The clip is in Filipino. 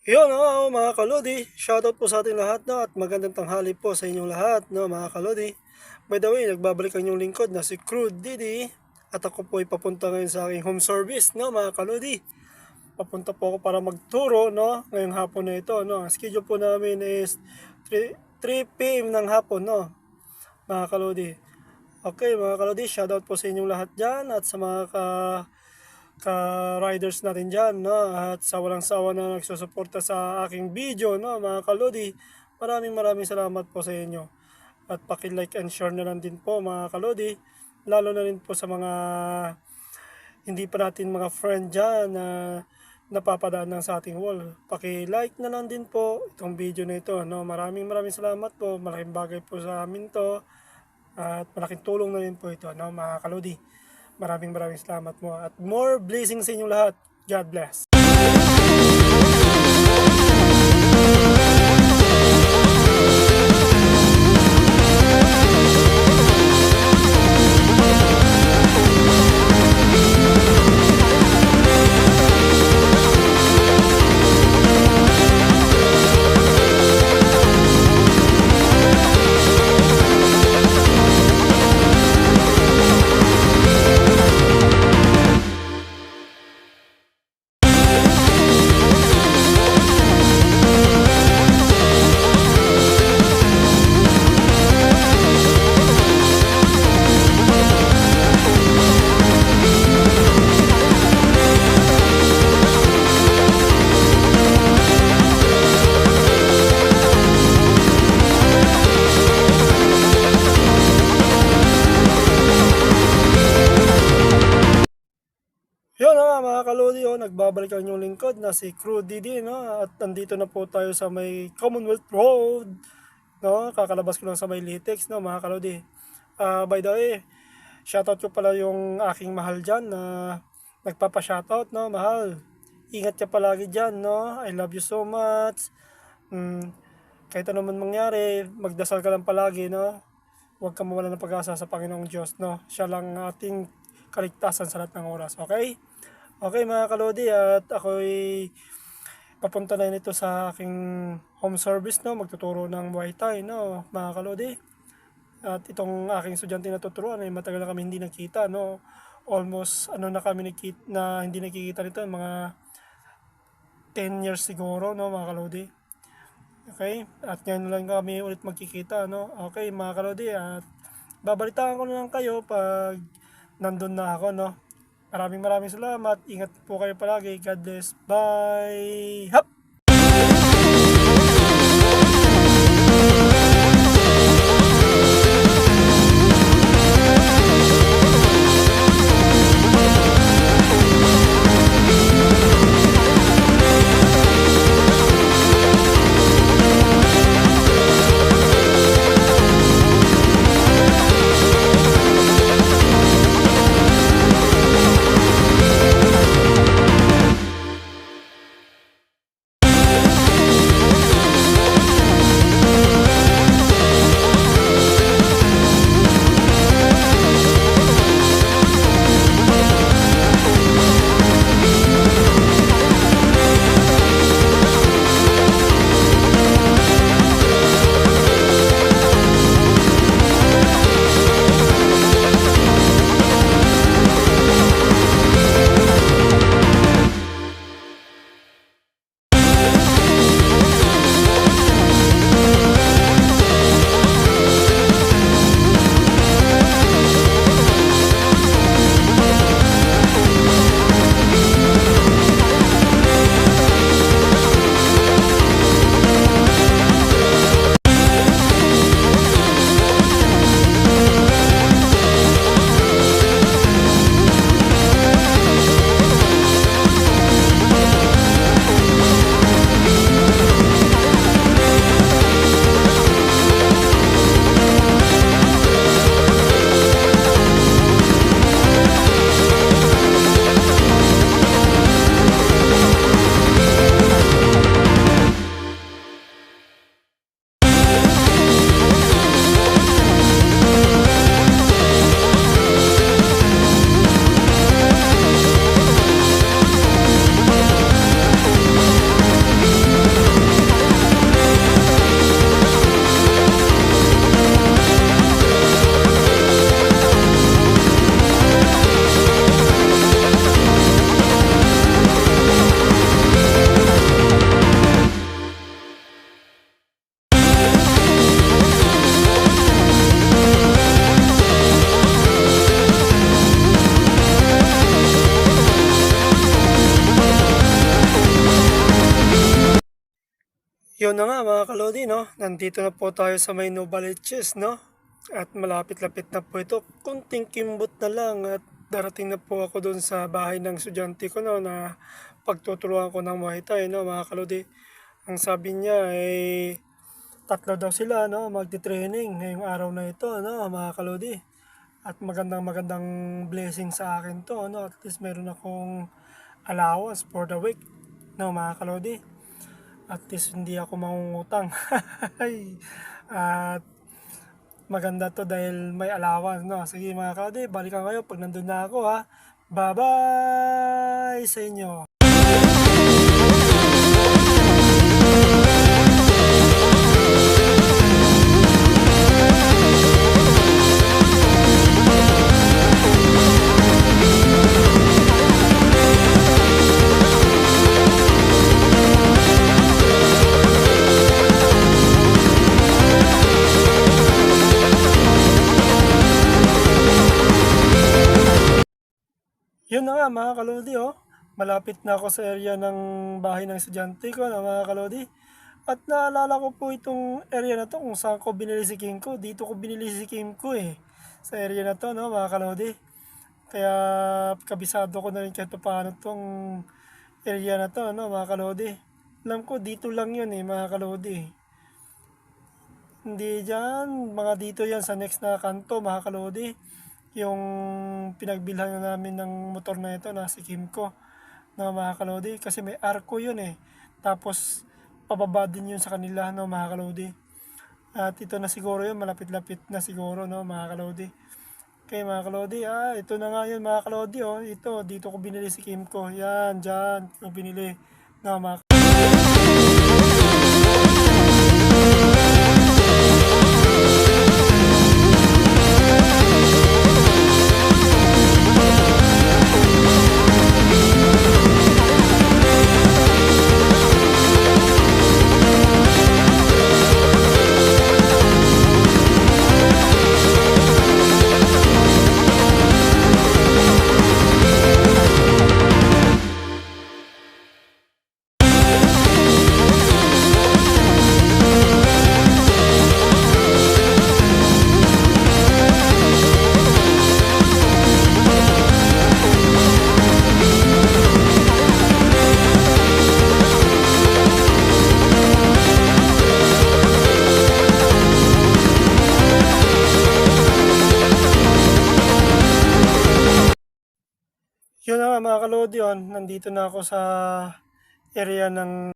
Yun, mga kalodi, shoutout po sa ating lahat, no, at magandang tanghali po sa inyong lahat, no, mga kalodi. By the way, nagbabalik ang inyong lingkod na si Crude Didi, at ako po ay papunta ngayon sa aking home service, no, mga kalodi. Papunta po ako para magturo, no, ngayong hapon na ito, no. Ang schedule po namin is 3 p.m. ng hapon, no, mga kalodi. Okay, mga kalodi, shoutout po sa inyong lahat dyan at sa mga ka-riders natin dyan, no? At sa walang sawa na nagsusuporta sa aking video, no, mga kalodi. Maraming salamat po sa inyo. At paki-like and share na lang din po, mga kalodi. Lalo na rin po sa mga hindi pa natin mga friend dyan na napapadaan ng sa ating wall. Paki-like na lang din po itong video na ito, no? Maraming salamat po. Malaking bagay po sa amin to. At malaking tulong na rin po ito, no, mga kalodi. Maraming salamat mo at more blessings sa inyong lahat. God bless. Yun, mga kalodi, nagbabalik ang inyong lingkod na si Crew Didi, no? At nandito na po tayo sa may Commonwealth Road, no? Kakalabas ko lang sa may Litex, no, mga kalodi. By the way, shoutout ko pala yung aking mahal dyan na nagpapa-shoutout, no, mahal. Ingat ka palagi dyan, no? I love you so much. Kahit ano man mangyari, magdasal ka lang palagi, no? Huwag kang mawala ng pag-asa sa Panginoong Diyos, no? Siya lang ang ating kaligtasan sa lahat ng oras, okay? Okay, mga kalodi, at ako'y papunta na nito sa aking home service, no? Magtuturo ng Muay Thai, no, mga kalodi. At itong aking estudyante na tuturuan ay matagal na kami hindi nakita, no? Almost na kami na hindi nakikita nito, mga 10 years siguro, no, mga kalodi. Okay? At ngayon lang kami ulit magkikita, no? Okay, mga kalodi, at babalitaan ko na lang kayo pag nandun na ako, no? Maraming salamat. Ingat po kayo palagi. God bless. Bye! Hap! Yun na nga mga kalodi, no? Nandito na po tayo sa may Novaliches, no? At malapit-lapit na po ito. Kunting kimbot na lang at darating na po ako doon sa bahay ng estudyante ko, no? Na pagtuturuan ko ng Muay Thai, no? Mga kalodi. Ang sabi niya ay tatlo daw sila, no? Magti-training ngayong araw na ito, no? Mga kalodi. At magandang blessing sa akin to, no? At least meron akong allowance for the week, no? Mga kalodi. At least hindi ako mangungutang. At maganda to dahil may allowance, no? Sige mga kalodi, balikan kayo pag nandun na ako, ha. Bye-bye sa inyo. Yun na nga mga kalodi, oh. Malapit na ako sa area ng bahay ng estudyante ko, na mga kalodi. At naalala ko po itong area na to kung saan ko binili si Kim ko. Dito ko binili si Kim ko eh. Sa area na to, no, mga kalodi. Kaya kabisado ko na rin kahit paano tong area na to, no, mga kalodi. Alam ko dito lang yun eh, mga kalodi. Hindi dyan, mga dito yan sa next na kanto, mga kalodi. Yung pinagbilhan na namin ng motor na ito na si Kimco, no, mga kalodi, kasi may arko yun eh, tapos pababa din yun sa kanila, no, mga kalodi. At ito na siguro yun, malapit-lapit na siguro, no, mga kalodi. Okay mga kalodi, ito na nga yun mga kalodi, oh. Ito, dito ko binili si Kimco, yan, dyan ko binili, no, mga. Yun na nga mga kalodi, yun, nandito na ako sa area ng